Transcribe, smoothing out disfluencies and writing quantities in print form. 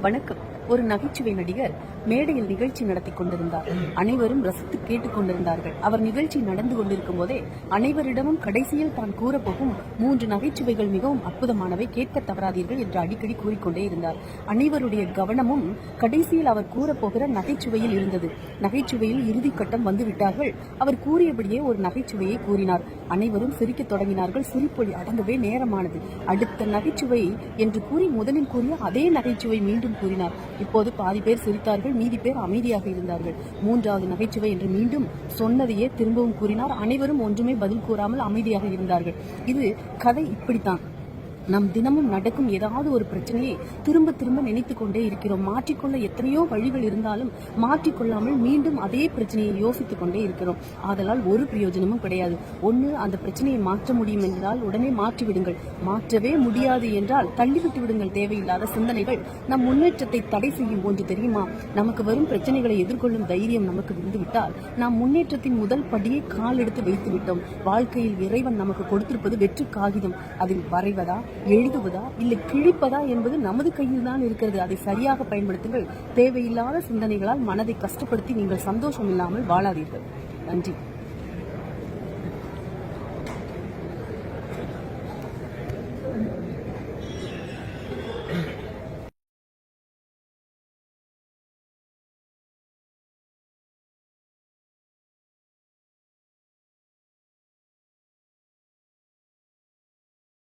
வணக்கம். ஒரு நகைச்சுவை நடிகர் மேடையில் நிகழ்ச்சி நடத்தி கொண்டிருந்தார். அனைவரும் ரசித்து கேட்டுக் கொண்டிருந்தார்கள். அவர் நிகழ்ச்சி நடந்து கொண்டிருக்கும் போதே அனைவரிடமும் கடைசியில் தான் கூறப்போகும் 3 நகைச்சுவைகள் மிகவும் அற்புதமானவை, கேட்க தவறாதீர்கள் என்று அடிக்கடி கூறிக்கொண்டே இருந்தார். அனைவருடைய கவனமும் கடைசியில் அவர் கூறப்போகிற நகைச்சுவையில் இருந்தது. நகைச்சுவையில் இறுதிக்கட்டம் வந்துவிட்டார்கள். அவர் கூறியபடியே ஒரு நகைச்சுவையை கூறினார். அனைவரும் சிரிக்கத் தொடங்கினார்கள். சிரிப்பொலி அடங்கவே நேரமானது. அடுத்த நகைச்சுவை என்று கூறி முதலில் கூறிய அதே நகைச்சுவை மீண்டும் கூறினார். இப்போது பாதி பேர் சிரித்தார்கள், மீதி பேர் அமைதியாக இருந்தார்கள். 3வது நகைச்சுவை என்று மீண்டும் சொன்னதையே திரும்பவும் கூறினார். அனைவரும் ஒன்றுமே பதில் கூறாமல் அமைதியாக இருந்தார்கள். இது கதை இப்படித்தான். நம் தினமும் நடக்கும் ஏதாவது ஒரு பிரச்சனையை திரும்ப திரும்ப நினைத்து கொண்டே இருக்கிறோம். மாற்றிக்கொள்ள எத்தனையோ வழிகள் இருந்தாலும் மாற்றிக்கொள்ளாமல் மீண்டும் அதே பிரச்சனையை யோசித்துக் கொண்டே இருக்கிறோம். ஆதலால் ஒரு பிரயோஜனமும் கிடையாது. ஒன்று, அந்த பிரச்சனையை மாற்ற முடியும் என்றால் உடனே மாற்றிவிடுங்கள். மாற்றவே முடியாது என்றால் தள்ளிவிட்டு விடுங்கள். தேவையில்லாத சிந்தனைகள் நம் முன்னேற்றத்தை தடை செய்யும். ஒன்று தெரியுமா? நமக்கு வரும் பிரச்சனைகளை எதிர்கொள்ளும் தைரியம் நமக்கு வந்துவிட்டால் நாம் முன்னேற்றத்தின் முதல் படியை கால் எடுத்து வைத்து விட்டோம். வாழ்க்கையில் இறைவன் நமக்கு கொடுத்திருப்பது வெற்று காகிதம். அதில் வரைவதா, எழுதுவதா, இல்லை கிழிப்பதா என்பது நமது கையில் தான் இருக்கிறது. அதை சரியாக பயன்படுத்துங்கள். தேவையில்லாத சிந்தனைகளால் மனதை கஷ்டப்படுத்தி நீங்கள் சந்தோஷம் இல்லாமல் வாழாதீர்கள். நன்றி.